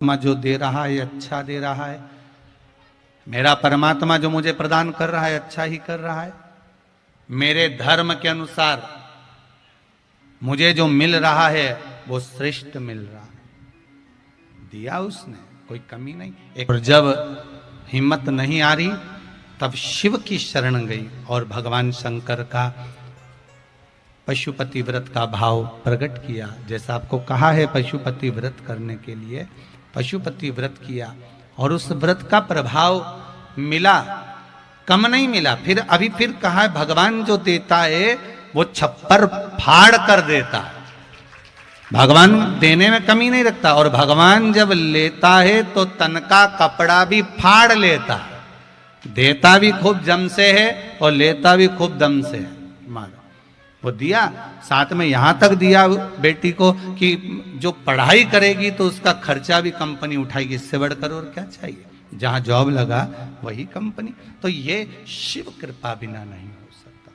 परमात्मा जो दे रहा है अच्छा दे रहा है। मेरा परमात्मा जो मुझे प्रदान कर रहा है अच्छा ही कर रहा है। मेरे धर्म के अनुसार मुझे जो मिल रहा है वो श्रेष्ठ मिल रहा है। दिया उसने, कोई कमी नहीं। और जब हिम्मत नहीं आ रही तब शिव की शरण गई और भगवान शंकर का पशुपति व्रत का भाव प्रकट किया। जैसा आपको कहा है पशुपति व्रत करने के लिए, पशुपति व्रत किया और उस व्रत का प्रभाव मिला, कम नहीं मिला। फिर कहा है भगवान जो देता है वो छप्पर फाड़ कर देता है। भगवान देने में कमी नहीं रखता और भगवान जब लेता है तो तन का कपड़ा भी फाड़ लेता है। देता भी खूब जम से है और लेता भी खूब दम से है। मानो वो दिया, साथ में यहां तक दिया बेटी को कि जो पढ़ाई करेगी तो उसका खर्चा भी कंपनी उठाएगी। इससे बढ़कर और क्या चाहिए? जहां जॉब लगा वही कंपनी। तो ये शिव कृपा बिना नहीं हो सकता।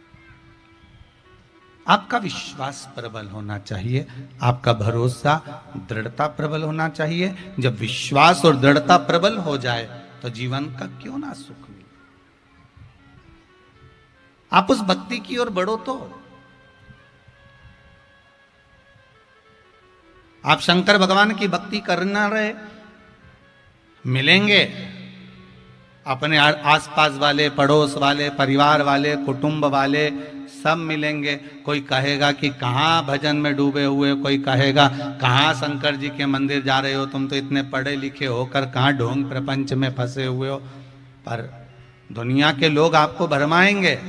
आपका विश्वास प्रबल होना चाहिए, आपका भरोसा दृढ़ता प्रबल होना चाहिए। जब विश्वास और दृढ़ता प्रबल हो जाए तो जीवन का क्यों ना सुख मिले। आप उस भक्ति की ओर बढ़ो तो आप शंकर भगवान की भक्ति करना रहे, मिलेंगे अपने आसपास वाले, पड़ोस वाले, परिवार वाले, कुटुंब वाले सब मिलेंगे। कोई कहेगा कि कहाँ भजन में डूबे हुए, कोई कहेगा कहाँ शंकर जी के मंदिर जा रहे हो, तुम तो इतने पढ़े लिखे होकर कहाँ ढोंग प्रपंच में फंसे हुए हो। पर दुनिया के लोग आपको भरमाएंगे,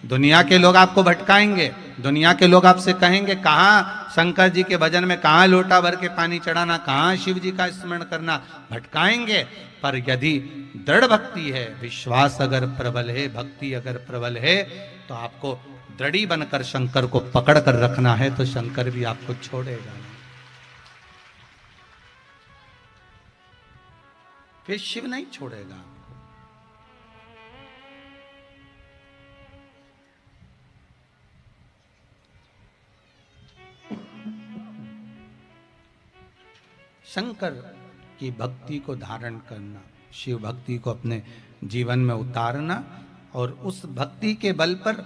दुनिया के लोग आपको भटकाएंगे, दुनिया के लोग आपसे कहेंगे कहाँ शंकर जी के भजन में, कहाँ लोटा भर के पानी चढ़ाना, कहाँ शिव जी का स्मरण करना, भटकाएंगे। पर यदि दृढ़ भक्ति है, विश्वास अगर प्रबल है, भक्ति अगर प्रबल है तो आपको दृढ़ी बनकर शंकर को पकड़ कर रखना है तो शंकर भी आपको छोड़ेगा नहीं। फिर शिव नहीं छोड़ेगा। शंकर की भक्ति को धारण करना, शिव भक्ति को अपने जीवन में उतारना और उस भक्ति के बल पर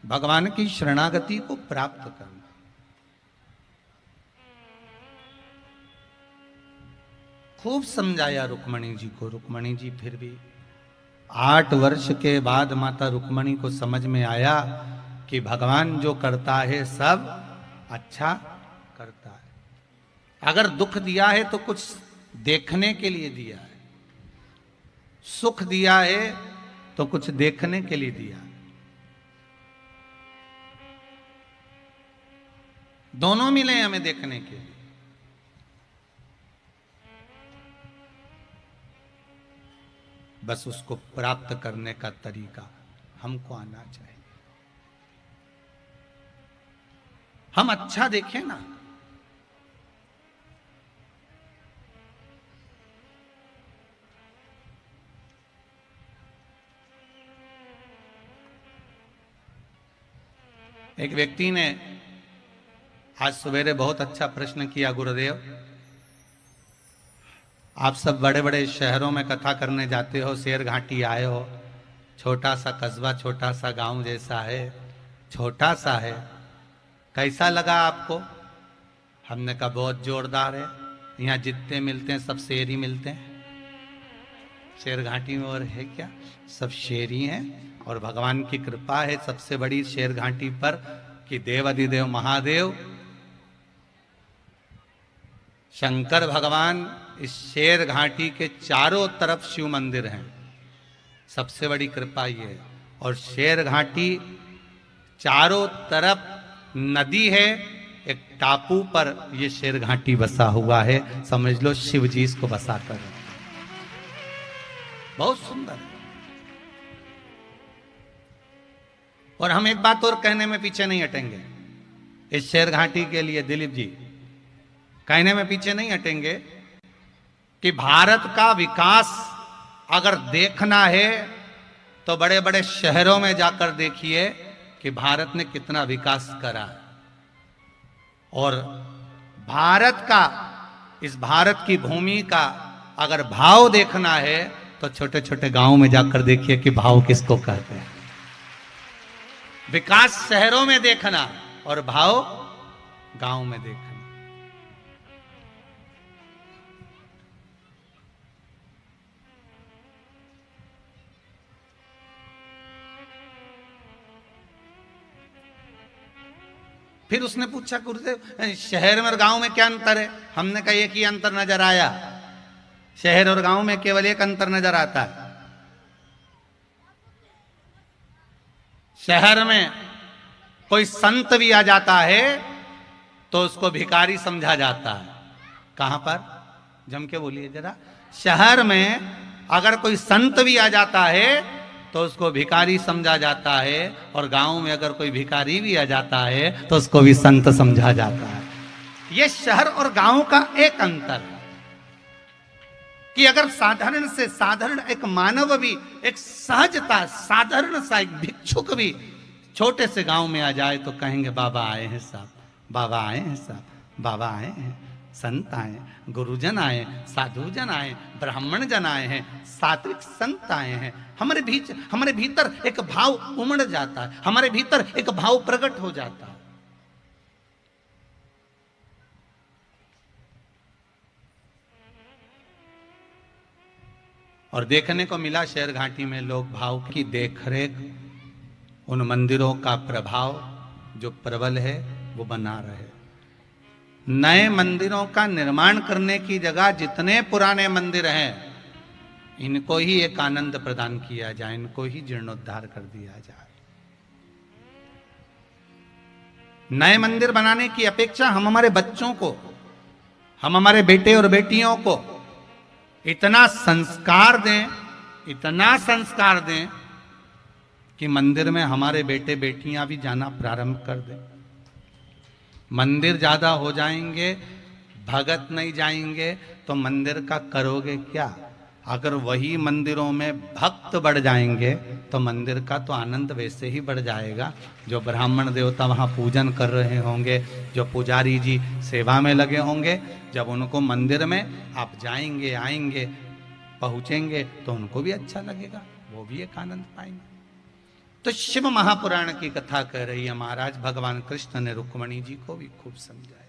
भगवान की शरणागति को प्राप्त करना। खूब समझाया रुक्मणी जी को। रुक्मणी जी फिर भी 8 वर्ष के बाद माता रुक्मणी को समझ में आया कि भगवान जो करता है सब अच्छा करता है। अगर दुख दिया है तो कुछ देखने के लिए दिया है, सुख दिया है तो कुछ देखने के लिए दिया है। दोनों मिले हमें देखने के लिए। बस उसको प्राप्त करने का तरीका हमको आना चाहिए। हम अच्छा देखें ना। एक व्यक्ति ने आज सवेरे बहुत अच्छा प्रश्न किया, गुरुदेव आप सब बड़े बड़े शहरों में कथा करने जाते हो, शेर घाटी आए हो, छोटा सा कस्बा, छोटा सा गांव जैसा है, छोटा सा है, कैसा लगा आपको? हमने कहा बहुत जोरदार है, यहाँ जितने मिलते हैं सब शेर ही मिलते हैं। शेर घाटी में और है क्या? सब शेर ही हैं। और भगवान की कृपा है सबसे बड़ी शेर घाटी पर कि देवाधिदेव महादेव शंकर भगवान इस शेर घाटी के चारों तरफ शिव मंदिर हैं। सबसे बड़ी कृपा ये है। और शेर घाटी चारों तरफ नदी है, एक टापू पर ये शेर घाटी बसा हुआ है। समझ लो शिव जी इसको बसा कर, बहुत सुंदर है। और हम एक बात और कहने में पीछे नहीं हटेंगे इस शेर घाटी के लिए, दिलीप जी कहने में पीछे नहीं हटेंगे कि भारत का विकास अगर देखना है तो बड़े बड़े शहरों में जाकर देखिए कि भारत ने कितना विकास करा है। और भारत का इस भारत की भूमि का अगर भाव देखना है तो छोटे छोटे गांव में जाकर देखिए कि भाव किसको कहते हैं। विकास शहरों में देखना और भाव गांव में देखना। फिर उसने पूछा गुरुदेव शहर में और गांव में क्या अंतर है? हमने कहा एक ही अंतर नजर आया, शहर और गांव में केवल एक अंतर नजर आता है। शहर में कोई संत भी आ जाता है तो उसको भिखारी समझा जाता है। कहां पर? जम के बोलिए जरा। शहर में अगर कोई संत भी आ जाता है तो उसको भिखारी समझा जाता है, और गांव में अगर कोई भिखारी भी आ जाता है तो उसको भी संत समझा जाता है। यह शहर और गांव का एक अंतर है कि अगर साधारण से साधारण एक मानव भी, एक सहजता साधारण सा एक भिक्षुक भी छोटे से गांव में आ जाए तो कहेंगे बाबा आए हैं साहब, बाबा आए हैं साहब, बाबा आए हैं, संत आए, गुरुजन आए, साधुजन आए, ब्राह्मण जन आए हैं, सात्विक संत आए हैं। हमारे भीतर एक भाव उमड़ जाता है, हमारे भीतर एक भाव प्रकट हो जाता है। और देखने को मिला शहर घाटी में लोग भाव की देखरेख, उन मंदिरों का प्रभाव जो प्रबल है वो बना रहे। नए मंदिरों का निर्माण करने की जगह जितने पुराने मंदिर हैं इनको ही एक आनंद प्रदान किया जाए, इनको ही जीर्णोद्धार कर दिया जाए। नए मंदिर बनाने की अपेक्षा हम हमारे बच्चों को, हम हमारे बेटे और बेटियों को इतना संस्कार दें, इतना संस्कार दें कि मंदिर में हमारे बेटे बेटियां भी जाना प्रारंभ कर दें। मंदिर ज्यादा हो जाएंगे, भगत नहीं जाएंगे तो मंदिर का करोगे क्या? अगर वही मंदिरों में भक्त बढ़ जाएंगे तो मंदिर का तो आनंद वैसे ही बढ़ जाएगा। जो ब्राह्मण देवता वहाँ पूजन कर रहे होंगे, जो पुजारी जी सेवा में लगे होंगे, जब उनको मंदिर में आप जाएंगे, आएंगे, पहुँचेंगे तो उनको भी अच्छा लगेगा, वो भी एक आनंद पाएंगे। तो शिव महापुराण की कथा कह रही है महाराज भगवान कृष्ण ने रुक्मणी जी को भी खूब समझाया।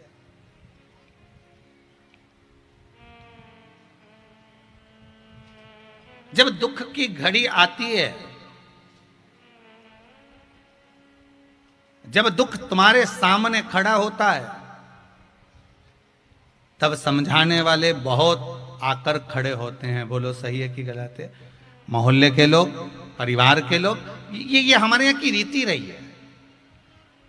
जब दुख की घड़ी आती है, जब दुख तुम्हारे सामने खड़ा होता है, तब समझाने वाले बहुत आकर खड़े होते हैं। बोलो सही है कि गलत है? मोहल्ले के लोग, परिवार के लोग, ये हमारे यहाँ की रीति रही है।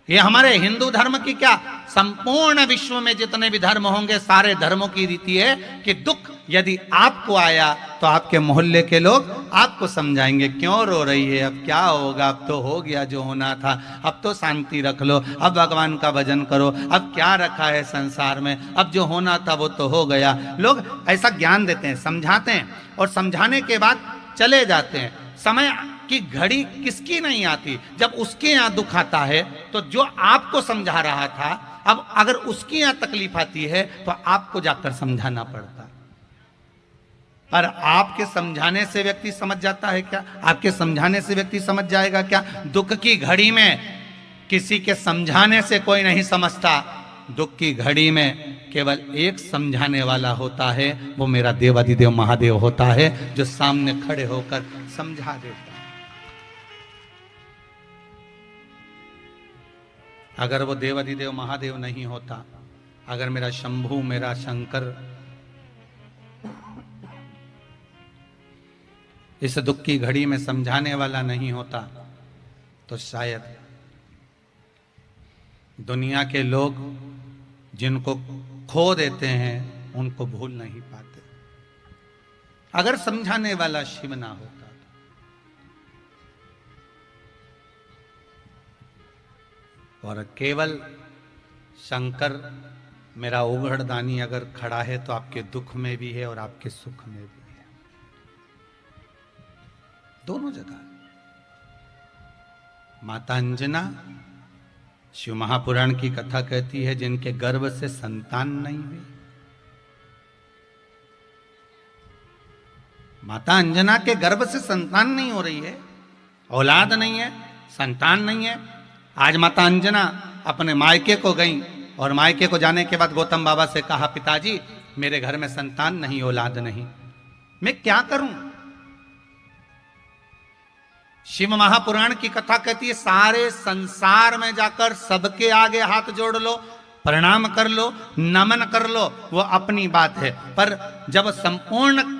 ये हमारे हिंदू धर्म की क्या, संपूर्ण विश्व में जितने भी धर्म होंगे सारे धर्मों की रीति है कि दुख यदि आपको आया तो आपके मोहल्ले के लोग आपको समझाएंगे, क्यों रो रही है, अब क्या होगा, अब तो हो गया जो होना था, अब तो शांति रख लो, अब भगवान का भजन करो, अब क्या रखा है संसार में, अब जो होना था वो तो हो गया। लोग ऐसा ज्ञान देते हैं, समझाते हैं और समझाने के बाद चले जाते हैं। समय की घड़ी किसकी नहीं आती? जब उसके यहाँ दुख आता है तो जो आपको समझा रहा था, अब अगर उसके यहाँ तकलीफ आती है तो आपको जाकर समझाना पड़ता। पर आपके समझाने से व्यक्ति समझ जाता है क्या? आपके समझाने से व्यक्ति समझ जाएगा क्या? दुख की घड़ी में किसी के समझाने से कोई नहीं समझता। दुख की घड़ी में केवल एक समझाने वाला होता है, वो मेरा देवाधिदेव महादेव होता है, जो सामने खड़े होकर समझा देता है। अगर वो देवाधिदेव महादेव नहीं होता, अगर मेरा शंभू, मेरा शंकर इस दुख की घड़ी में समझाने वाला नहीं होता, तो शायद दुनिया के लोग जिनको खो देते हैं उनको भूल नहीं पाते। अगर समझाने वाला शिव ना होता तो। और केवल शंकर मेरा ओघड़दानी अगर खड़ा है तो आपके दुख में भी है और आपके सुख में भी है, दोनों जगह। माता अंजना, शिव महापुराण की कथा कहती है, जिनके गर्भ से संतान नहीं हुई माता अंजना के गर्भ से संतान नहीं हो रही है, औलाद नहीं है, संतान नहीं है। आज माता अंजना अपने मायके को गई और मायके को जाने के बाद गौतम बाबा से कहा, पिताजी मेरे घर में संतान नहीं, औलाद नहीं, मैं क्या करूं? शिव महापुराण की कथा कहती है, सारे संसार में जाकर सबके आगे हाथ जोड़ लो, प्रणाम कर लो, नमन कर लो, वो अपनी बात है। पर जब संपूर्ण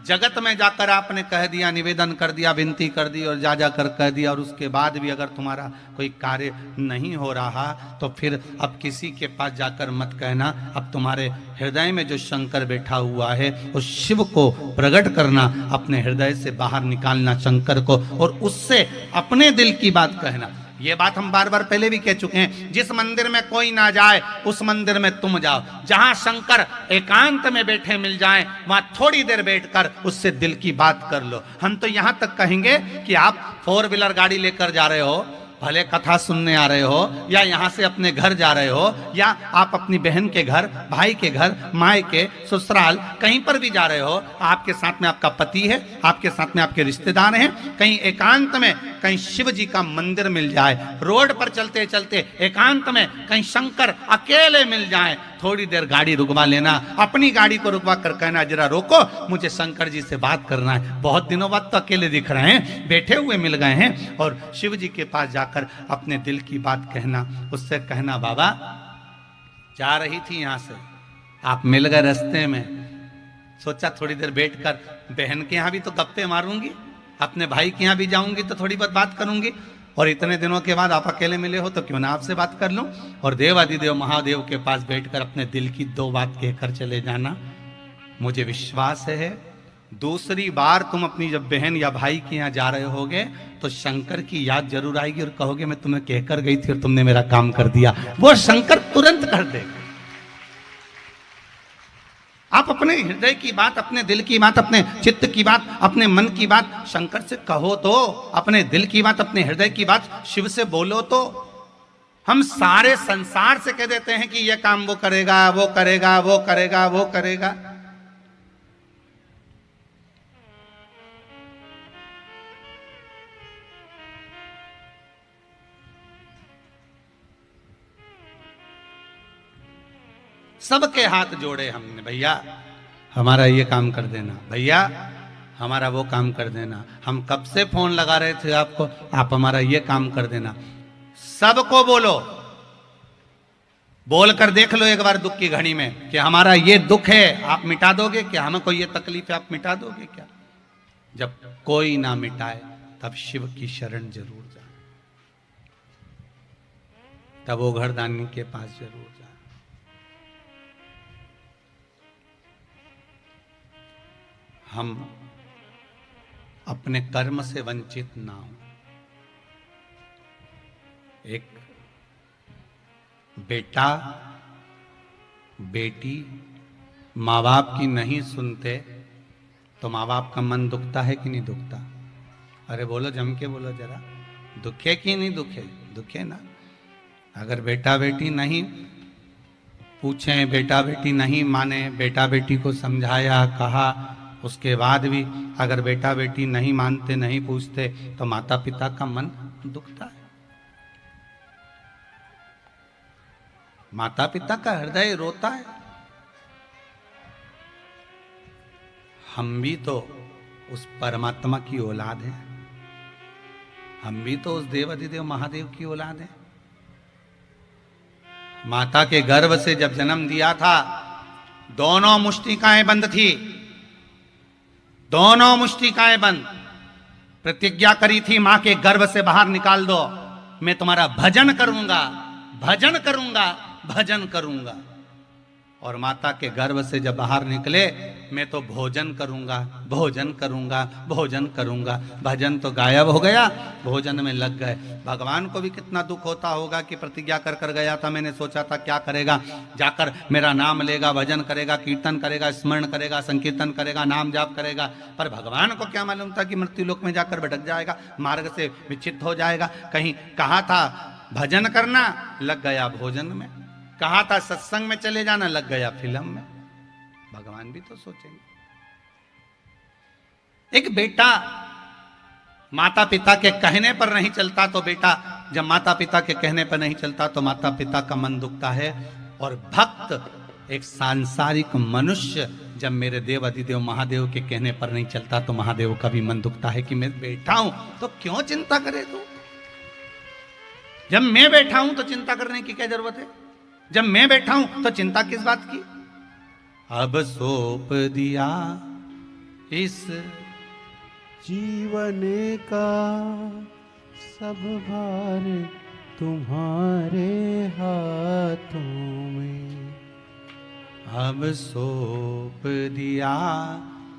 जगत में जाकर आपने कह दिया, निवेदन कर दिया, विनती कर दी और जा जाकर कह दिया, और उसके बाद भी अगर तुम्हारा कोई कार्य नहीं हो रहा तो फिर अब किसी के पास जाकर मत कहना। अब तुम्हारे हृदय में जो शंकर बैठा हुआ है उस शिव को प्रकट करना, अपने हृदय से बाहर निकालना शंकर को, और उससे अपने दिल की बात कहना। ये बात हम बार बार पहले भी कह चुके हैं, जिस मंदिर में कोई ना जाए उस मंदिर में तुम जाओ। जहां शंकर एकांत में बैठे मिल जाएं, वहां थोड़ी देर बैठकर उससे दिल की बात कर लो। हम तो यहां तक कहेंगे कि आप 4 व्हीलर गाड़ी लेकर जा रहे हो, भले कथा सुनने आ रहे हो, या यहां से अपने घर जा रहे हो, या आप अपनी बहन के घर, भाई के घर, माए के, ससुराल, कहीं पर भी जा रहे हो, आपके साथ में आपका पति है, आपके साथ में आपके रिश्तेदार हैं, कहीं एकांत में कहीं शिव जी का मंदिर मिल जाए, रोड पर चलते चलते एकांत में कहीं शंकर अकेले मिल जाए, थोड़ी देर गाड़ी रुकवा लेना, अपनी गाड़ी को रुकवा कर कहना, जरा रोको, मुझे शंकर जी से बात करना है। बहुत दिनों बाद तो अकेले दिख रहे हैं, बैठे हुए मिल गए हैं, और शिव जी के पास जाकर अपने दिल की बात कहना। उससे कहना, बाबा जा रही थी यहां से, आप मिल गए रास्ते में, सोचा थोड़ी देर बैठकर बहन के यहां भी तो गप्पे मारूंगी, अपने भाई के यहां भी जाऊंगी तो थोड़ी बहुत बात करूंगी, और इतने दिनों के बाद आप अकेले मिले हो तो क्यों ना आपसे बात कर लूं। और देवादिदेव महादेव के पास बैठकर अपने दिल की 2 बात कहकर चले जाना। मुझे विश्वास है दूसरी बार तुम अपनी जब बहन या भाई के यहाँ जा रहे होगे तो शंकर की याद जरूर आएगी और कहोगे मैं तुम्हें कहकर गई थी और तुमने मेरा काम कर दिया। वो शंकर तुरंत कर देगा। आप अपने हृदय की बात, अपने दिल की बात, अपने चित्त की बात, अपने मन की बात शंकर से कहो तो, अपने दिल की बात, अपने हृदय की बात शिव से बोलो तो। हम सारे संसार से कह देते हैं कि यह काम वो करेगा, वो करेगा, वो करेगा, वो करेगा। सबके हाथ जोड़े हमने, भैया हमारा ये काम कर देना, भैया हमारा वो काम कर देना। हम कब से फोन लगा रहे थे आपको, आप हमारा ये काम कर देना। सबको बोलो, बोलकर देख लो एक बार दुख की घड़ी में कि हमारा ये दुख है, आप मिटा दोगे क्या? हमें कोई ये तकलीफ है, आप मिटा दोगे क्या? जब कोई ना मिटाए तब शिव की शरण जरूर जाए, तब वो घरदानी के पास जरूर जाए। हम अपने कर्म से वंचित ना हो। एक बेटा बेटी माँ बाप की नहीं सुनते तो माँ बाप का मन दुखता है कि नहीं दुखता? अरे बोलो, जम के बोलो जरा, दुखे कि नहीं दुखे? दुखे ना। अगर बेटा बेटी नहीं पूछें, बेटा बेटी नहीं माने, बेटा बेटी को समझाया, कहा, उसके बाद भी अगर बेटा बेटी नहीं मानते, नहीं पूछते तो माता पिता का मन दुखता है। माता पिता का हृदय रोता है। हम भी तो उस परमात्मा की औलाद हैं, हम भी तो उस देवाधिदेव महादेव की औलाद हैं। माता के गर्भ से जब जन्म दिया था, दोनों मुष्टिकाएं बंद थी, दोनों मुष्टिकाएं बंद। प्रतिज्ञा करी थी, मां के गर्भ से बाहर निकाल दो, मैं तुम्हारा भजन करूंगा, भजन करूंगा, भजन करूंगा। और माता के गर्भ से जब बाहर निकले, मैं तो भोजन करूंगा, भोजन करूंगा, भोजन करूंगा। भजन तो गायब हो गया, भोजन में लग गए। भगवान को भी कितना दुख होता होगा कि प्रतिज्ञा कर कर गया था, मैंने सोचा था क्या करेगा, जाकर मेरा नाम लेगा, भजन करेगा, कीर्तन करेगा, स्मरण करेगा, संकीर्तन करेगा, नाम जाप करेगा। पर भगवान को क्या मालूम था कि मृत्यु लोक में जाकर भटक जाएगा, मार्ग से विच्छिन्न हो जाएगा। कहीं कहा था भजन करना, लग गया भोजन में। कहा था सत्संग में चले जाना, लग गया फिल्म में। भगवान भी तो सोचेंगे। एक बेटा माता पिता के कहने पर नहीं चलता तो बेटा, जब माता पिता के कहने पर नहीं चलता तो माता पिता का मन दुखता है। और भक्त एक सांसारिक मनुष्य जब मेरे देव अधिदेव महादेव के कहने पर नहीं चलता तो महादेव का भी मन दुखता है कि मैं बैठा हूं तो क्यों चिंता करे तू। जब मैं बैठा हूं तो चिंता करने की क्या जरूरत है, जब मैं बैठा हूं तो चिंता किस बात की। अब सौंप दिया इस जीवन का सब भार तुम्हारे हाथों में। अब सौंप दिया